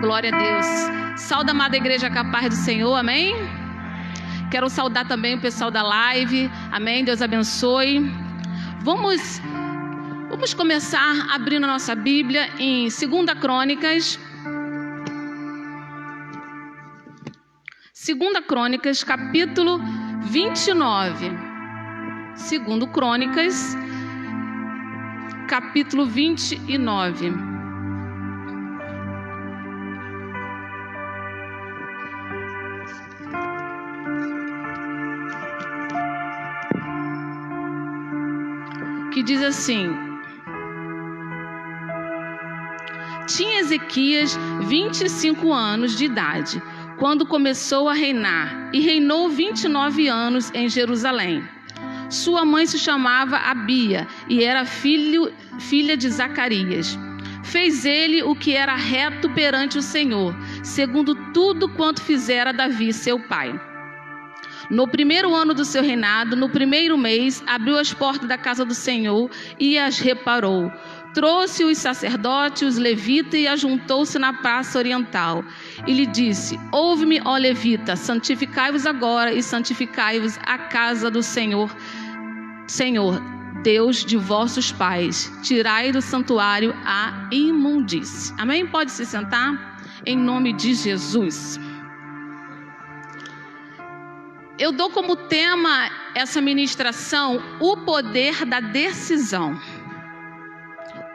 Glória a Deus. Sauda a amada igreja com a paz do Senhor, amém? Quero saudar também o pessoal da live, amém? Deus abençoe. Vamos começar abrindo a nossa Bíblia em 2 Crônicas. 2 Crônicas, capítulo 29. 2 Crônicas, capítulo 29. Que diz assim: tinha Ezequias 25 anos de idade quando começou a reinar, e reinou 29 anos em Jerusalém. Sua mãe se chamava Abia e era filha de Zacarias. Fez ele o que era reto perante o Senhor, segundo tudo quanto fizera Davi seu pai. No primeiro ano do seu reinado, no primeiro mês, abriu as portas da casa do Senhor e as reparou. Trouxe os sacerdotes, os levitas, e ajuntou-se na praça oriental. E lhe disse: ouve-me, ó levita, santificai-vos agora e santificai-vos a casa do Senhor, Deus de vossos pais. Tirai do santuário a imundície. Amém? Pode se sentar, em nome de Jesus. Eu dou como tema essa ministração o poder da decisão.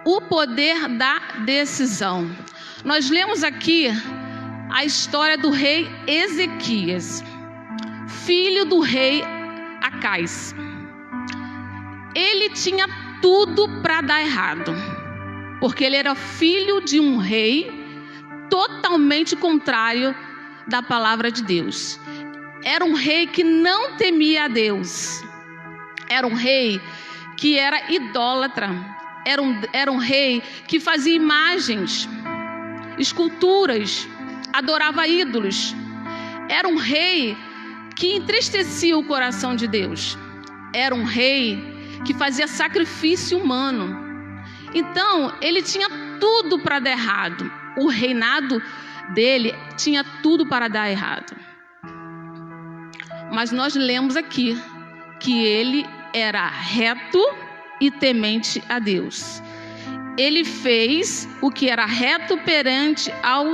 O poder da decisão. Nós lemos aqui a história do rei Ezequias, filho do rei Acais. Ele tinha tudo para dar errado, porque ele era filho de um rei totalmente contrário da palavra de Deus. Era um rei que não temia a Deus. Era um rei que era idólatra. Era um rei que fazia imagens, esculturas, adorava ídolos. Era um rei que entristecia o coração de Deus. Era um rei que fazia sacrifício humano. Então, ele tinha tudo para dar errado. O reinado dele tinha tudo para dar errado. Mas nós lemos aqui que ele era reto e temente a Deus. Ele fez o que era reto perante ao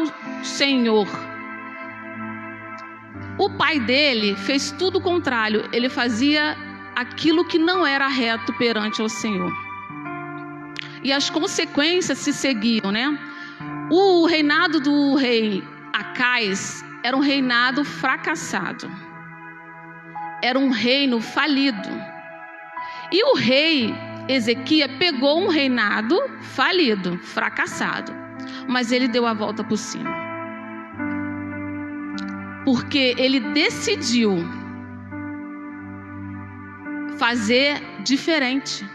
Senhor. O pai dele fez tudo o contrário. Ele fazia aquilo que não era reto perante ao Senhor. E as consequências se seguiam, né? O reinado do rei Acais era um reinado fracassado. Era um reino falido. E o rei Ezequias pegou um reinado falido, fracassado, mas ele deu a volta por cima. Porque ele decidiu fazer diferente.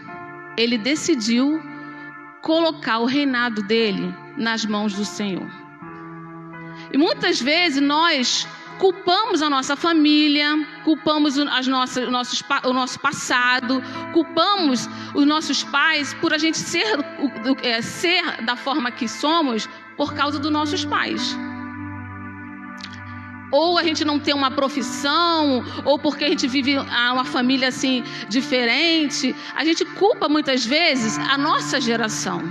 Ele decidiu colocar o reinado dele nas mãos do Senhor. E muitas vezes nós culpamos a nossa família, culpamos o nosso passado, culpamos os nossos pais por a gente ser da forma que somos por causa dos nossos pais. Ou a gente não tem uma profissão, ou porque a gente vive uma família assim diferente. A gente culpa muitas vezes a nossa geração.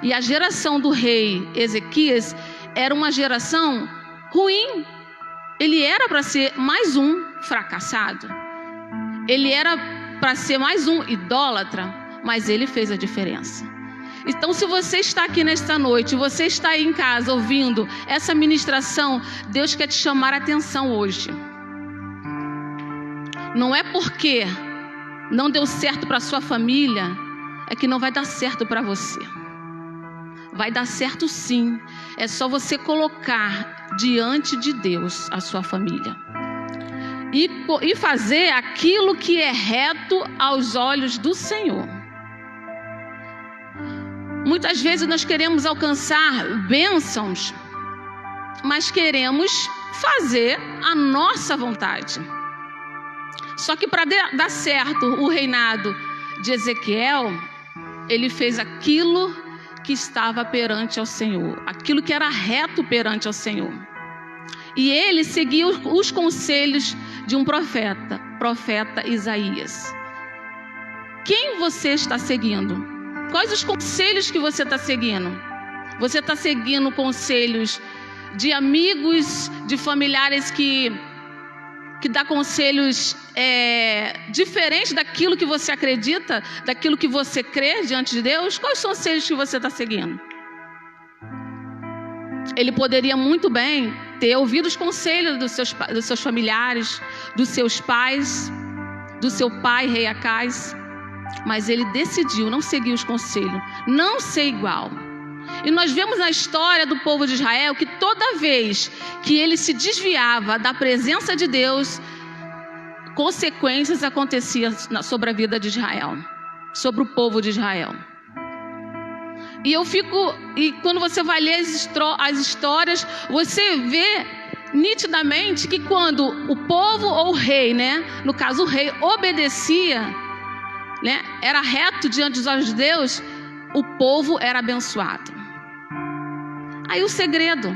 E a geração do rei Ezequias era uma geração ruim. Ele era para ser mais um fracassado. Ele era para ser mais um idólatra, mas ele fez a diferença. Então, se você está aqui nesta noite, você está aí em casa ouvindo essa ministração, Deus quer te chamar a atenção hoje. Não é porque não deu certo para a sua família, é que não vai dar certo para você. Vai dar certo sim. É só você colocar diante de Deus a sua família. E fazer aquilo que é reto aos olhos do Senhor. Muitas vezes nós queremos alcançar bênçãos, mas queremos fazer a nossa vontade. Só que para dar certo o reinado de Ezequiel, ele fez aquilo que estava perante ao Senhor, aquilo que era reto perante ao Senhor. E ele seguia os conselhos de um profeta Isaías. Quem você está seguindo? Quais os conselhos que você está seguindo? Você está seguindo conselhos de amigos, de familiares que dá conselhos diferentes daquilo que você acredita, daquilo que você crê diante de Deus? Quais são os conselhos que você está seguindo? Ele poderia muito bem ter ouvido os conselhos dos seus familiares, dos seus pais, do seu pai, rei Acais, mas ele decidiu não seguir os conselhos, não ser igual. E nós vemos na história do povo de Israel que toda vez que ele se desviava da presença de Deus, consequências aconteciam sobre a vida de Israel, sobre o povo de Israel. E quando você vai ler as histórias, você vê nitidamente que quando o povo ou o rei, no caso o rei, obedecia, era reto diante dos olhos de Deus, o povo era abençoado. Aí o segredo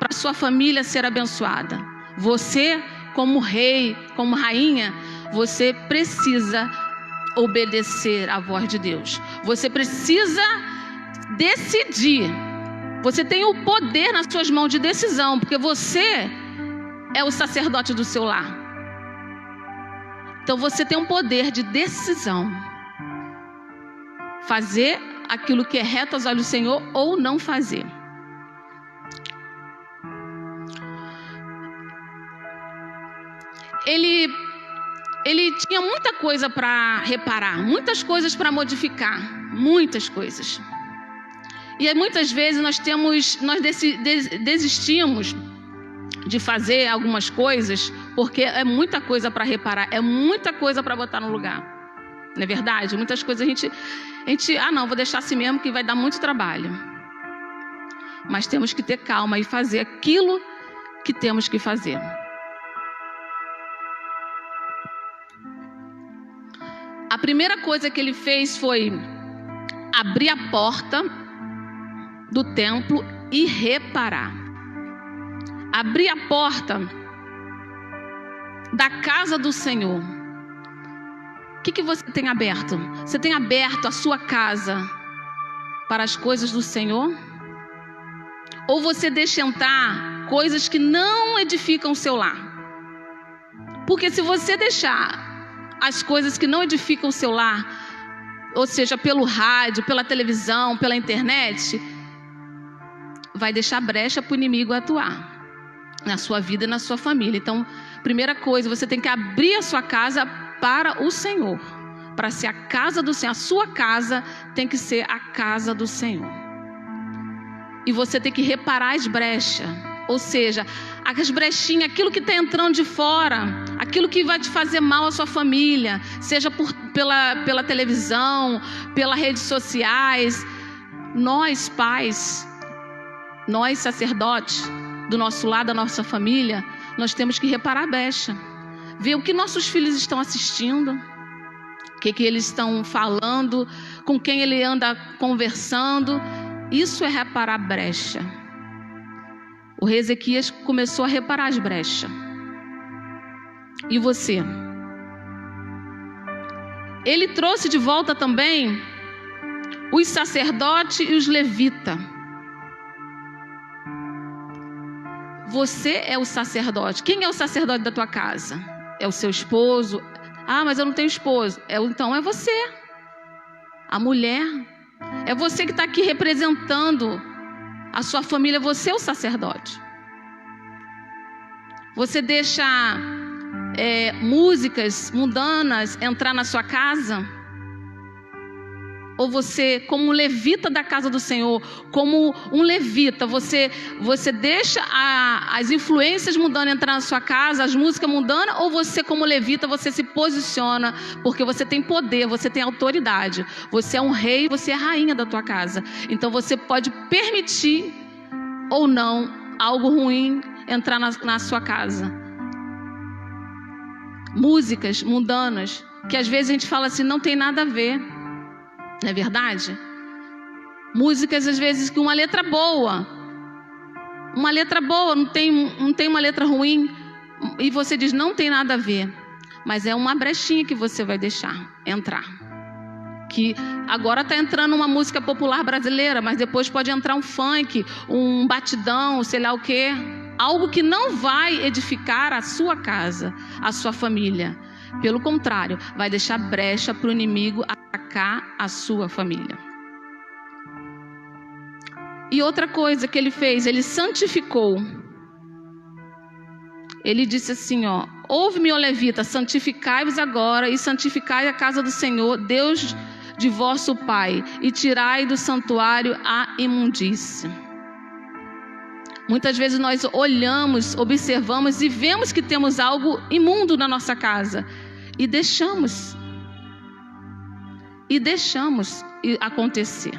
para sua família ser abençoada: você, como rei, como rainha, você precisa obedecer à voz de Deus. Você precisa decidir. Você tem o poder nas suas mãos de decisão, porque você é o sacerdote do seu lar. Então você tem um poder de decisão. Fazer aquilo que é reto aos olhos do Senhor ou não fazer. Ele tinha muita coisa para reparar, muitas coisas para modificar, muitas coisas. E muitas vezes nós desistimos de fazer algumas coisas porque é muita coisa para reparar, é muita coisa para botar no lugar. Não é verdade? Muitas coisas a gente, não, vou deixar assim mesmo que vai dar muito trabalho. Mas temos que ter calma e fazer aquilo que temos que fazer. A primeira coisa que ele fez foi abrir a porta do templo e reparar. Abrir a porta da casa do Senhor. O que você tem aberto? Você tem aberto a sua casa para as coisas do Senhor? Ou você deixa entrar coisas que não edificam o seu lar? Porque se você deixar as coisas que não edificam o seu lar, ou seja, pelo rádio, pela televisão, pela internet, vai deixar brecha para o inimigo atuar na sua vida e na sua família. Então, primeira coisa, você tem que abrir a sua casa para o Senhor, para ser a casa do Senhor. A sua casa tem que ser a casa do Senhor. E você tem que reparar as brechas, ou seja, as brechinhas, aquilo que está entrando de fora, aquilo que vai te fazer mal à sua família, seja pela televisão, pelas redes sociais. Nós, pais, nós, sacerdotes, do nosso lado, da nossa família, nós temos que reparar a brecha. Ver o que nossos filhos estão assistindo, o que eles estão falando, com quem ele anda conversando. Isso é reparar a brecha. O rei Ezequias começou a reparar as brechas. E você? Ele trouxe de volta também os sacerdotes e os levitas. Você é o sacerdote. Quem é o sacerdote da tua casa? É o seu esposo? Mas eu não tenho esposo. Então é você. A mulher. É você que está aqui representando a sua família. Você é o sacerdote. Você deixa músicas mundanas entrar na sua casa? Ou você, como um levita da casa do Senhor, como um levita, você deixa as influências mundanas entrar na sua casa, as músicas mundanas, ou você, como levita, você se posiciona, porque você tem poder, você tem autoridade, você é um rei, você é a rainha da tua casa. Então você pode permitir ou não algo ruim entrar na sua casa. Músicas mundanas, que às vezes a gente fala assim, não tem nada a ver. Não é verdade? Músicas, às vezes, com uma letra boa. Uma letra boa, não tem uma letra ruim. E você diz, não tem nada a ver. Mas é uma brechinha que você vai deixar entrar. Que agora está entrando uma música popular brasileira, mas depois pode entrar um funk, um batidão, sei lá o quê. Algo que não vai edificar a sua casa, a sua família. Pelo contrário, vai deixar brecha para o inimigo atacar a sua família. E outra coisa que ele fez, ele santificou. Ele disse assim, ó: ouve-me, ó levita, santificai-vos agora e santificai a casa do Senhor, Deus de vosso Pai, e tirai do santuário a imundícia. Muitas vezes nós olhamos, observamos e vemos que temos algo imundo na nossa casa e deixamos acontecer.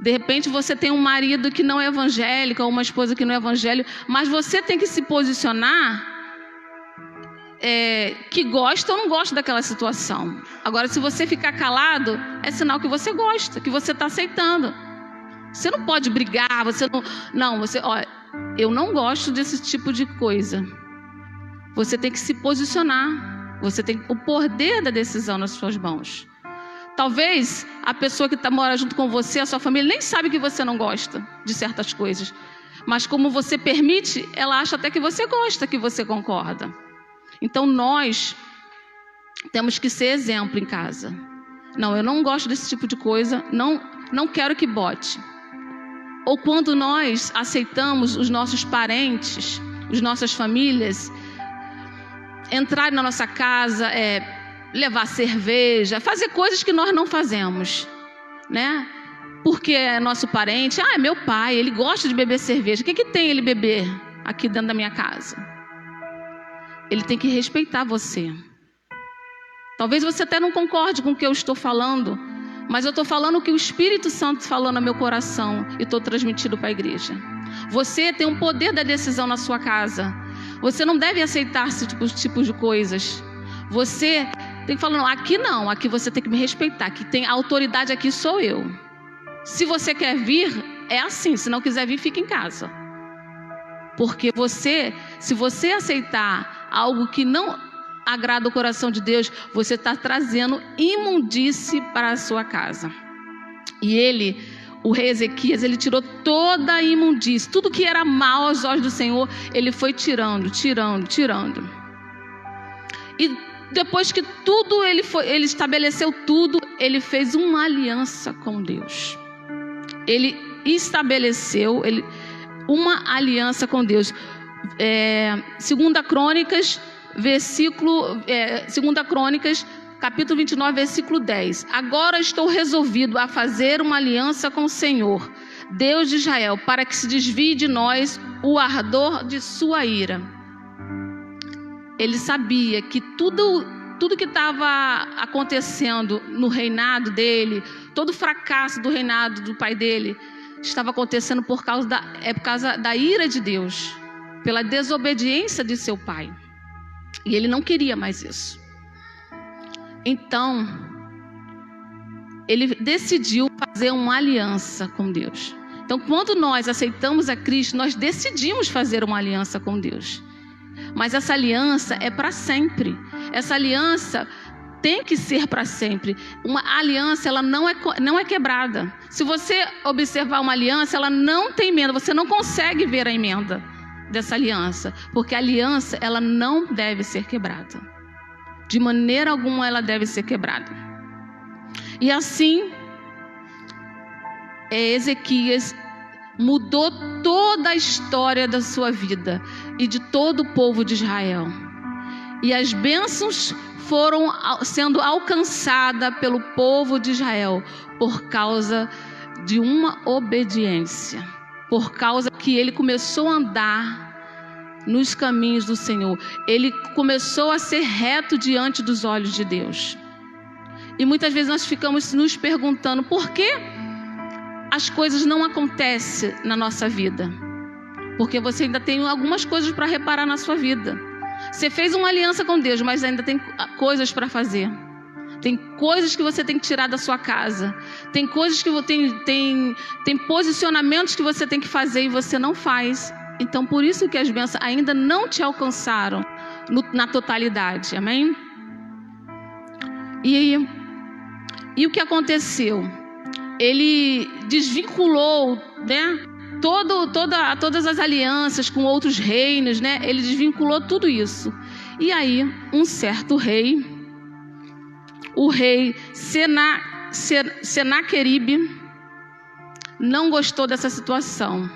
De repente você tem um marido que não é evangélico, ou uma esposa que não é evangélica, mas você tem que se posicionar que gosta ou não gosta daquela situação. Agora, se você ficar calado, é sinal que você gosta, que você está aceitando. Você não pode brigar, eu não gosto desse tipo de coisa. Você tem que se posicionar. Você tem o poder da decisão nas suas mãos. Talvez a pessoa que mora junto com você, a sua família, nem sabe que você não gosta de certas coisas. Mas como você permite, ela acha até que você gosta, que você concorda. Então nós temos que ser exemplo em casa. Não, eu não gosto desse tipo de coisa, não quero que bote. Ou quando nós aceitamos os nossos parentes, as nossas famílias, entrarem na nossa casa, levar cerveja, fazer coisas que nós não fazemos, né? Porque é nosso parente, é meu pai, ele gosta de beber cerveja. O que tem ele beber aqui dentro da minha casa? Ele tem que respeitar você. Talvez você até não concorde com o que eu estou falando, mas eu estou falando o que o Espírito Santo falou no meu coração e estou transmitindo para a igreja. Você tem um poder da decisão na sua casa. Você não deve aceitar esse tipo de coisas. Você tem que falar, não, aqui você tem que me respeitar, que tem autoridade aqui sou eu. Se você quer vir, é assim, se não quiser vir, fica em casa. Porque se você aceitar algo que não agrada o coração de Deus, você está trazendo imundície para a sua casa. E o rei Ezequias, ele tirou toda a imundície, tudo que era mal aos olhos do Senhor, ele foi tirando. E depois que tudo ele estabeleceu tudo, ele fez uma aliança com Deus. Ele estabeleceu uma aliança com Deus. 2 Crônicas, capítulo 29, versículo 10. Agora estou resolvido a fazer uma aliança com o Senhor, Deus de Israel, para que se desvie de nós o ardor de sua ira. Ele sabia que tudo que estava acontecendo no reinado dele, todo o fracasso do reinado do pai dele, estava acontecendo por causa da ira de Deus, pela desobediência de seu pai. E ele não queria mais isso. Então, ele decidiu fazer uma aliança com Deus. Então, quando nós aceitamos a Cristo, nós decidimos fazer uma aliança com Deus. Mas essa aliança é para sempre. Essa aliança tem que ser para sempre. Uma aliança, ela não é quebrada. Se você observar uma aliança, ela não tem emenda. Você não consegue ver a emenda dessa aliança, porque a aliança, ela não deve ser quebrada. De maneira alguma ela deve ser quebrada. E assim, Ezequias mudou toda a história da sua vida e de todo o povo de Israel. E as bênçãos foram sendo alcançadas pelo povo de Israel por causa de uma obediência. Por causa que ele começou a andar nos caminhos do Senhor. Ele começou a ser reto diante dos olhos de Deus. E muitas vezes nós ficamos nos perguntando por que as coisas não acontecem na nossa vida. Porque você ainda tem algumas coisas para reparar na sua vida. Você fez uma aliança com Deus, mas ainda tem coisas para fazer. Tem coisas que você tem que tirar da sua casa. Tem coisas que tem posicionamentos que você tem que fazer e você não faz. Então, por isso que as bênçãos ainda não te alcançaram na totalidade. Amém? E o que aconteceu? Ele desvinculou, né, todas as alianças com outros reinos, né? Ele desvinculou tudo isso. E aí, um certo rei, o rei Senaqueribe, não gostou dessa situação.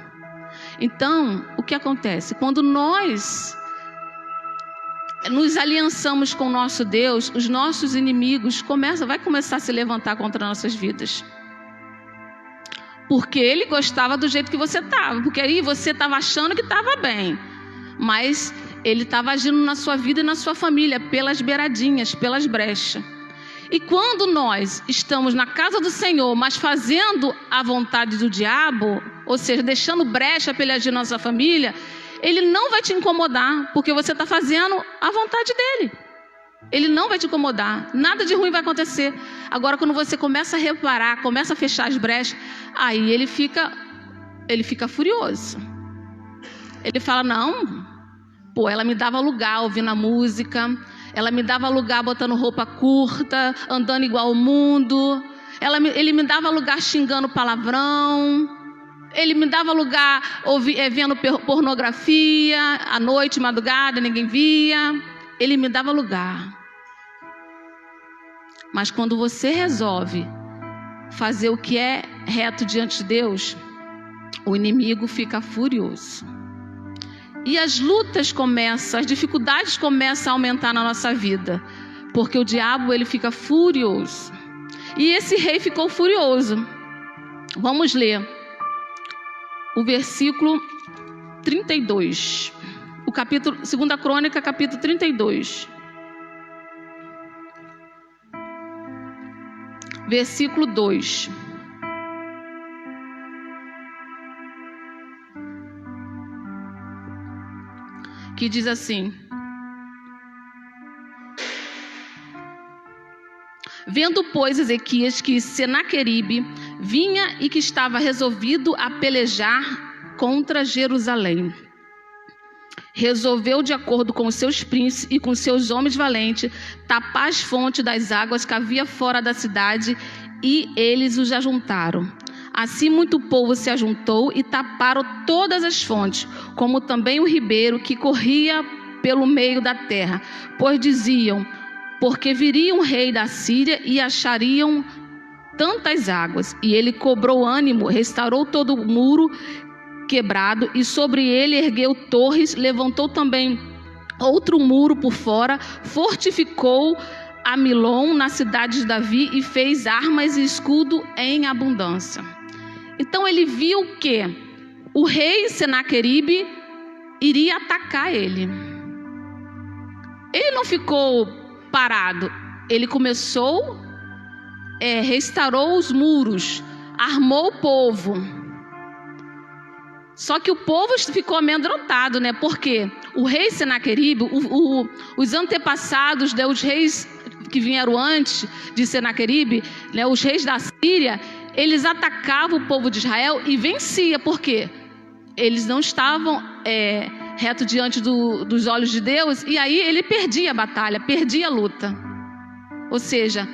Então, o que acontece? Quando nós nos aliançamos com o nosso Deus, os nossos inimigos vai começar a se levantar contra nossas vidas. Porque ele gostava do jeito que você estava. Porque aí você estava achando que estava bem. Mas ele estava agindo na sua vida e na sua família, pelas beiradinhas, pelas brechas. E quando nós estamos na casa do Senhor, mas fazendo a vontade do diabo, ou seja, deixando brecha para ele agir na nossa família, ele não vai te incomodar, porque você está fazendo a vontade dele. Ele não vai te incomodar, nada de ruim vai acontecer. Agora, quando você começa a reparar, começa a fechar as brechas, aí ele fica furioso. Ele fala, não, pô, ela me dava lugar ouvindo a música, ela me dava lugar botando roupa curta, andando igual ao mundo, ele me dava lugar xingando palavrão, ele me dava lugar vendo pornografia, à noite, madrugada, ninguém via. Ele me dava lugar. Mas quando você resolve fazer o que é reto diante de Deus, o inimigo fica furioso. E as lutas começam, as dificuldades começam a aumentar na nossa vida, porque o diabo ele fica furioso. E esse rei ficou furioso. Vamos ler o versículo 32. O capítulo 2 Crônica, capítulo 32. Versículo 2. Que diz assim: Vendo, pois, Ezequias que Senaqueribe vinha e que estava resolvido a pelejar contra Jerusalém, resolveu, de acordo com os seus príncipes e com seus homens valentes, tapar as fontes das águas que havia fora da cidade, e eles os ajuntaram. Assim muito povo se ajuntou e taparam todas as fontes, como também o ribeiro que corria pelo meio da terra, pois diziam, porque viria um rei da Síria e achariam tantas águas. E ele cobrou ânimo, restaurou todo o muro quebrado, e sobre ele ergueu torres, levantou também outro muro por fora, fortificou a Milom na cidade de Davi e fez armas e escudo em abundância. Então ele viu que o rei Senaqueribe iria atacar ele. Ele não ficou parado, ele começou, restaurou os muros, armou o povo. Só que o povo ficou amedrontado, né? Porque o rei Senaqueribe, os antepassados, né, os reis que vieram antes de Senaqueribe, né, os reis da Síria, eles atacavam o povo de Israel e vencia. Por quê? Eles não estavam reto diante dos olhos de Deus, e aí ele perdia a batalha, perdia a luta. Ou seja,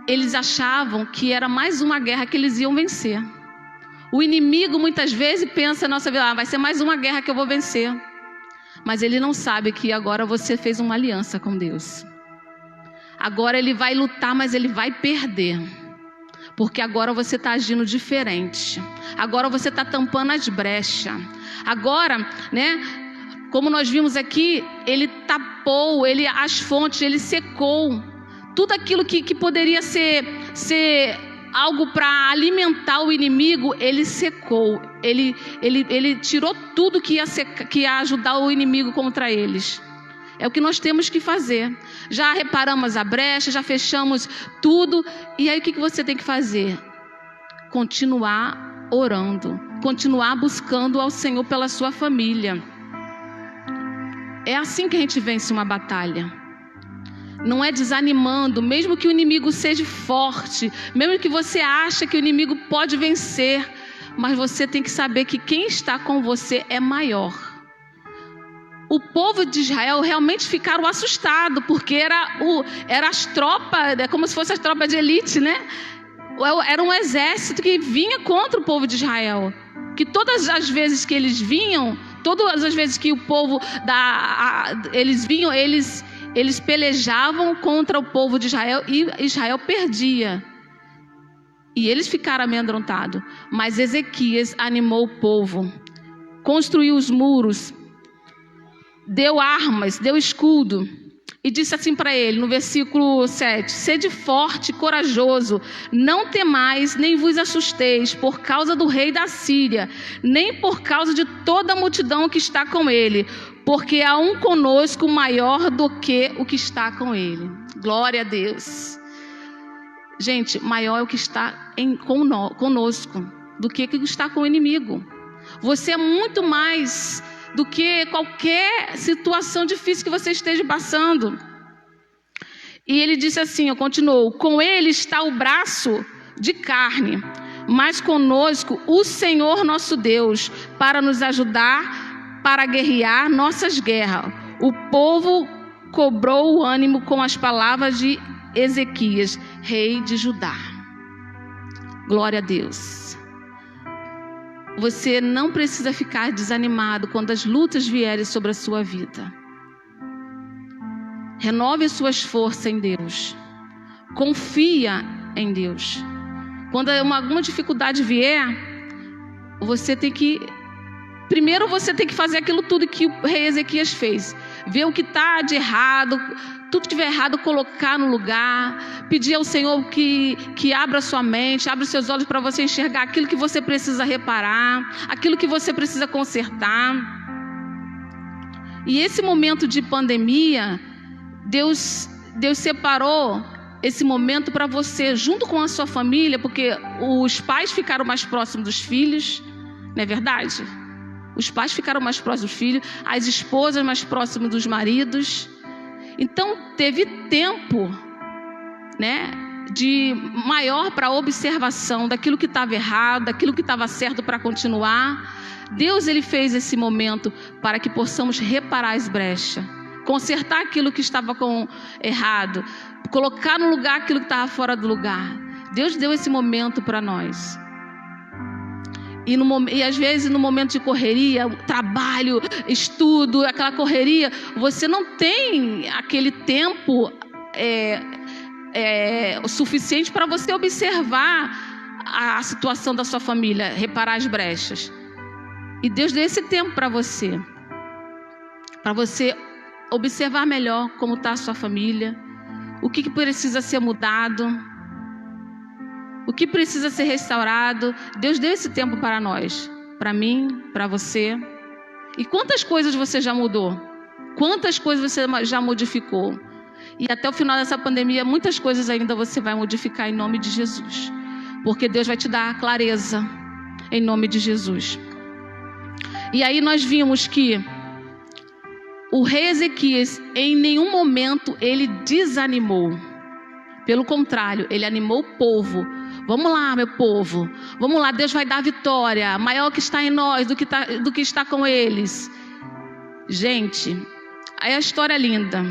eles achavam que era mais uma guerra que eles iam vencer. O inimigo muitas vezes pensa na nossa vida, vai ser mais uma guerra que eu vou vencer. Mas ele não sabe que agora você fez uma aliança com Deus. Agora ele vai lutar, mas ele vai perder. Porque agora você está agindo diferente. Agora você está tampando as brechas. Agora, né, como nós vimos aqui, ele tapou, as fontes, ele secou. Tudo aquilo que poderia ser algo para alimentar o inimigo, ele secou. Ele tirou tudo que ia ajudar o inimigo contra eles. É o que nós temos que fazer. Já reparamos a brecha, já fechamos tudo. E aí o que você tem que fazer? Continuar orando. Continuar buscando ao Senhor pela sua família. É assim que a gente vence uma batalha. não é desanimando, mesmo que o inimigo seja forte, mesmo que você ache que o inimigo pode vencer, mas você tem que saber que quem está com você é maior. O povo de Israel realmente ficaram assustados, porque era as tropas, como se fosse as tropas de elite, né? Era um exército que vinha contra o povo de Israel. Que todas as vezes que eles vinham, todas as vezes que o povo eles vinham, eles pelejavam contra o povo de Israel e Israel perdia. E eles ficaram amedrontados. Mas Ezequias animou o povo, construiu os muros, deu armas, deu escudo. E disse assim para ele, no versículo 7, sede forte e corajoso, não temais, nem vos assusteis por causa do rei da Síria, nem por causa de toda a multidão que está com ele, porque há um conosco maior do que o que está com ele. Glória a Deus. Gente, maior é o que está conosco do que o que está com o inimigo. Você é muito mais do que qualquer situação difícil que você esteja passando. E ele disse assim, continuou, com ele está o braço de carne, mas conosco o Senhor nosso Deus, para nos ajudar, para guerrear nossas guerras. O povo cobrou o ânimo com as palavras de Ezequias, rei de Judá. Glória a Deus. Você não precisa ficar desanimado quando as lutas vierem sobre a sua vida. Renove suas forças em Deus. Confia em Deus. Quando alguma dificuldade vier, você tem que... Primeiro você tem que fazer aquilo tudo que o rei Ezequias fez. Ver o que está de errado, tudo que tiver errado, colocar no lugar, pedir ao Senhor que abra sua mente, abra seus olhos para você enxergar aquilo que você precisa reparar, aquilo que você precisa consertar. E esse momento de pandemia, Deus separou esse momento para você, junto com a sua família, porque os pais ficaram mais próximos dos filhos, não é verdade? Os pais ficaram mais próximos dos filhos, as esposas mais próximas dos maridos. Então teve tempo, né, de maior para observação daquilo que estava errado, daquilo que estava certo para continuar. Deus ele fez esse momento para que possamos reparar as brechas, consertar aquilo que estava errado, colocar no lugar aquilo que estava fora do lugar. Deus deu esse momento para nós. E às vezes no momento de correria, trabalho, estudo, aquela correria, você não tem aquele tempo o suficiente para você observar a situação da sua família, reparar as brechas. E Deus deu esse tempo para você observar melhor como está a sua família, o que precisa ser mudado, o que precisa ser restaurado. Deus deu esse tempo para nós, para mim, para você. E quantas coisas você já mudou? Quantas coisas você já modificou? E até o final dessa pandemia, muitas coisas ainda você vai modificar em nome de Jesus. Porque Deus vai te dar clareza em nome de Jesus. E aí nós vimos que o rei Ezequias, em nenhum momento, ele desanimou. Pelo contrário, ele animou o povo. Vamos lá, meu povo. Vamos lá, Deus vai dar vitória. Maior que está em nós do que está com eles. Gente, aí a história é linda.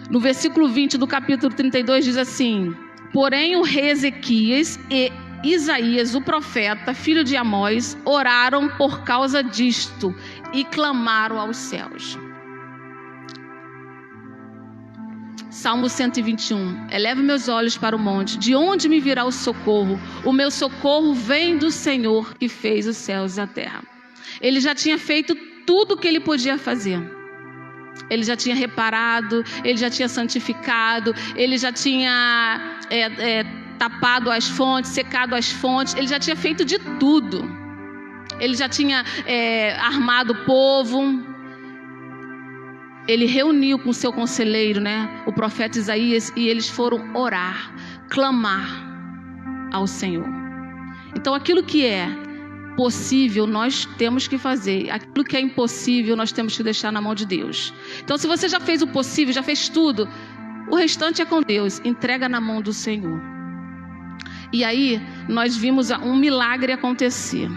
No versículo 20 do capítulo 32 diz assim: porém o rei Ezequias e Isaías, o profeta, filho de Amós, oraram por causa disto e clamaram aos céus. Salmo 121. Eleva meus olhos para o monte, de onde me virá o socorro? O meu socorro vem do Senhor que fez os céus e a terra. Ele já tinha feito tudo o que ele podia fazer. Ele já tinha reparado, ele já tinha santificado, ele já tinha tapado as fontes, secado as fontes, ele já tinha feito de tudo. Ele já tinha armado o povo. Ele reuniu com seu conselheiro, né, o profeta Isaías, e eles foram orar, clamar ao Senhor. Então aquilo que possível nós temos que fazer. Aquilo que é impossível nós temos que deixar na mão de Deus. Então, se você já fez o possível, já fez tudo, o restante é com Deus. Entrega na mão do Senhor. E aí nós vimos um milagre acontecer.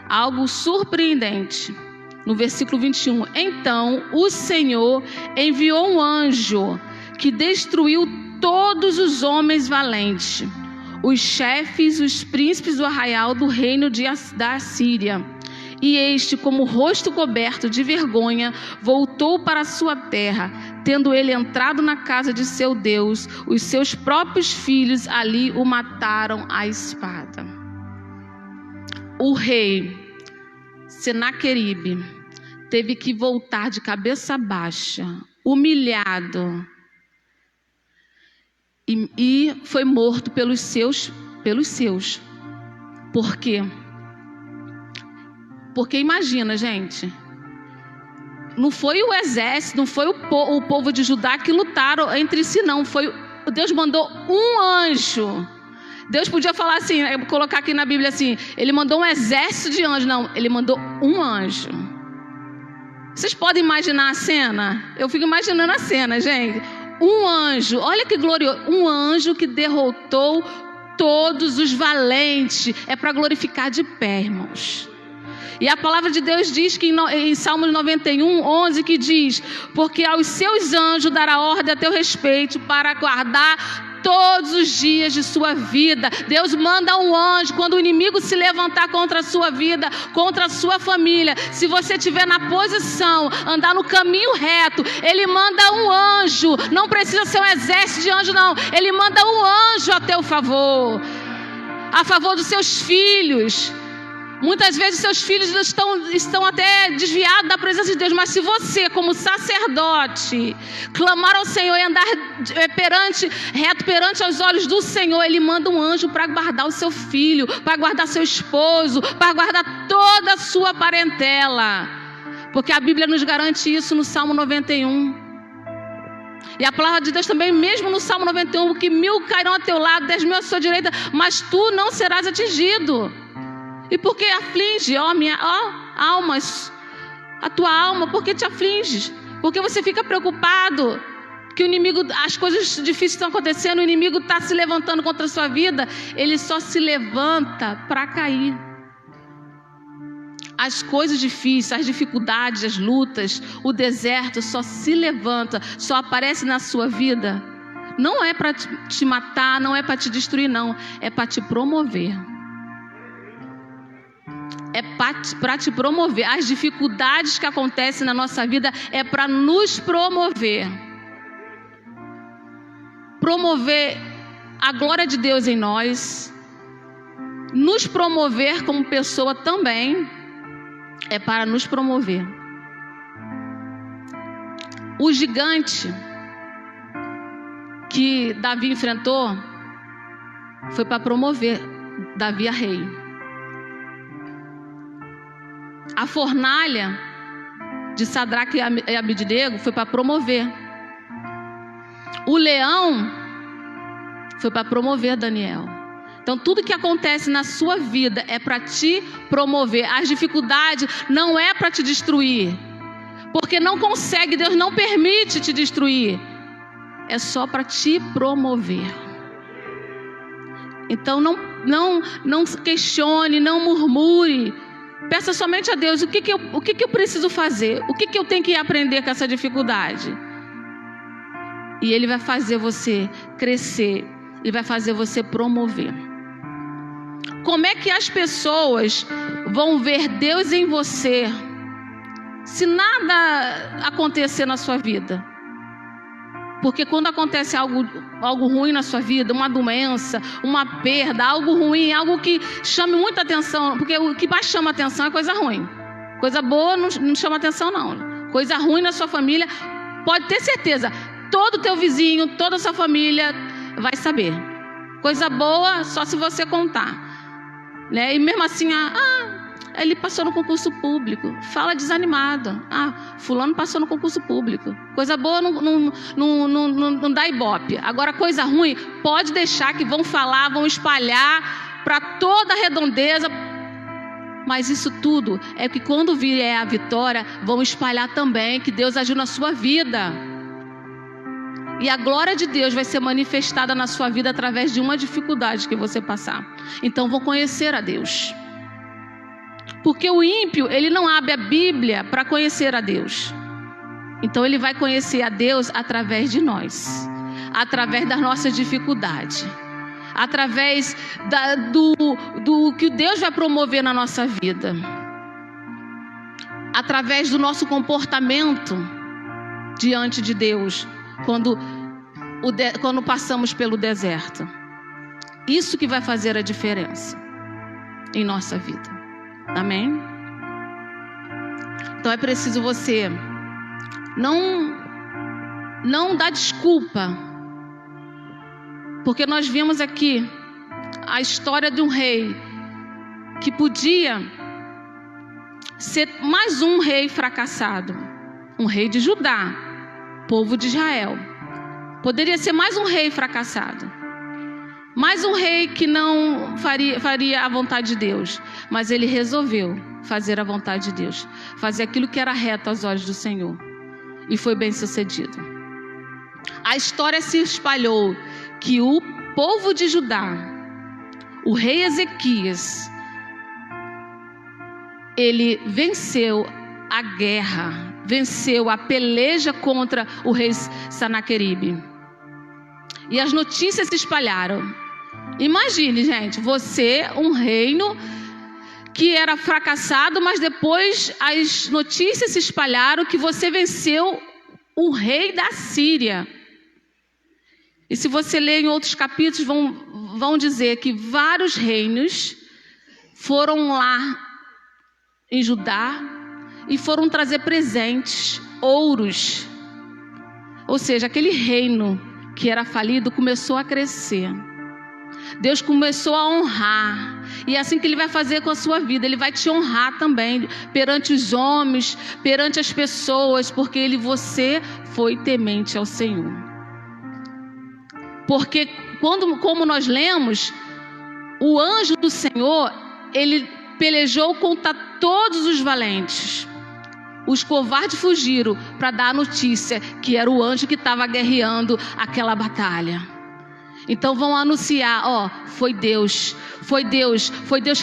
Algo surpreendente. No versículo 21. Então o Senhor enviou um anjo que destruiu todos os homens valentes, os chefes, os príncipes do arraial do reino da Assíria. E este, como o rosto coberto de vergonha, voltou para a sua terra. Tendo ele entrado na casa de seu Deus, os seus próprios filhos ali o mataram à espada. O rei Senaqueribe teve que voltar de cabeça baixa, humilhado, e foi morto pelos seus. Por quê? Porque imagina, gente, não foi o exército, não foi o povo de Judá que lutaram entre si, não. Deus mandou um anjo. Deus podia falar assim, colocar aqui na Bíblia assim, ele mandou um exército de anjos. Não, ele mandou um anjo. Vocês podem imaginar a cena? Eu fico imaginando a cena, gente. Um anjo, olha que glorioso. Um anjo que derrotou todos os valentes. É para glorificar de pé, irmãos. E a palavra de Deus diz que em Salmos 91, 11, que diz: porque aos seus anjos dará ordem a teu respeito para guardar todos os dias de sua vida. Deus manda um anjo quando o inimigo se levantar contra a sua vida, contra a sua família. Se você estiver na posição, andar no caminho reto, ele manda um anjo. Não precisa ser um exército de anjos, não. Ele manda um anjo a teu favor, a favor dos seus filhos. Muitas vezes seus filhos estão até desviados da presença de Deus, mas se você, como sacerdote, clamar ao Senhor e andar reto perante os olhos do Senhor, Ele manda um anjo para guardar o seu filho, para guardar seu esposo, para guardar toda a sua parentela. Porque a Bíblia nos garante isso no Salmo 91. E a palavra de Deus também, mesmo no Salmo 91, que 1000 cairão a teu lado, 10.000 à sua direita, mas tu não serás atingido. E por que aflige, alma, a tua alma, por que te afliges? Porque você fica preocupado que o inimigo, as coisas difíceis estão acontecendo, o inimigo está se levantando contra a sua vida. Ele só se levanta para cair. As coisas difíceis, as dificuldades, as lutas, o deserto só se levanta, só aparece na sua vida. Não é para te matar, não é para te destruir, não. É para te promover. É para te promover. As dificuldades que acontecem na nossa vida é para nos promover. Promover a glória de Deus em nós. Nos promover como pessoa também é para nos promover. O gigante que Davi enfrentou foi para promover Davi a rei. A fornalha de Sadraque e Abednego foi para promover. O leão foi para promover Daniel. Então tudo que acontece na sua vida é para te promover. As dificuldades não é para te destruir, porque não consegue, Deus não permite te destruir. É só para te promover. Então não questione, não murmure. Peça somente a Deus, o que eu preciso fazer? O que eu tenho que aprender com essa dificuldade? E Ele vai fazer você crescer. Ele vai fazer você promover. Como é que as pessoas vão ver Deus em você se nada acontecer na sua vida? Porque quando acontece algo ruim na sua vida, uma doença, uma perda, algo ruim, algo que chame muita atenção, porque o que mais chama atenção é coisa ruim. Coisa boa não chama atenção, não. Coisa ruim na sua família, pode ter certeza, todo o teu vizinho, toda a sua família vai saber. Coisa boa, só se você contar. Né? E mesmo assim, ele passou no concurso público. Fala desanimado. Fulano passou no concurso público. Coisa boa não dá ibope. Agora, coisa ruim, pode deixar que vão falar, vão espalhar para toda a redondeza. Mas isso tudo é que quando vier a vitória, vão espalhar também que Deus agiu na sua vida. E a glória de Deus vai ser manifestada na sua vida através de uma dificuldade que você passar. Então vão conhecer a Deus. Porque o ímpio, ele não abre a Bíblia para conhecer a Deus. Então ele vai conhecer a Deus através de nós. Através das nossas dificuldades. Através do que Deus vai promover na nossa vida. Através do nosso comportamento diante de Deus. Quando passamos pelo deserto. Isso que vai fazer a diferença em nossa vida. Amém? Então é preciso você não dar desculpa. Porque nós vimos aqui a história de um rei que podia ser mais um rei fracassado. Um rei de Judá, povo de Israel. Poderia ser mais um rei fracassado. Mais um rei que não faria a vontade de Deus. Mas ele resolveu fazer a vontade de Deus. Fazer aquilo que era reto aos olhos do Senhor. E foi bem sucedido. A história se espalhou que o povo de Judá, o rei Ezequias, ele venceu a guerra, venceu a peleja contra o rei Sanaqueribe. E as notícias se espalharam. Imagine, gente, você, um reino que era fracassado, mas depois as notícias se espalharam que você venceu o rei da Síria. E se você ler em outros capítulos, vão dizer que vários reinos foram lá em Judá e foram trazer presentes, ouros. Ou seja, aquele reino que era falido começou a crescer. Deus começou a honrar. E é assim que Ele vai fazer com a sua vida. Ele vai te honrar também perante os homens, perante as pessoas, porque você foi temente ao Senhor. Porque como nós lemos, o anjo do Senhor, ele pelejou contra todos os valentes. Os covardes fugiram para dar a notícia que era o anjo que estava guerreando aquela batalha. Então vão anunciar, foi Deus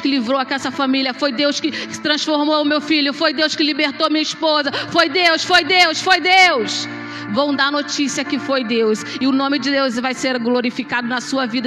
que livrou essa família, foi Deus que transformou o meu filho, foi Deus que libertou minha esposa, foi Deus. Vão dar notícia que foi Deus, e o nome de Deus vai ser glorificado na sua vida.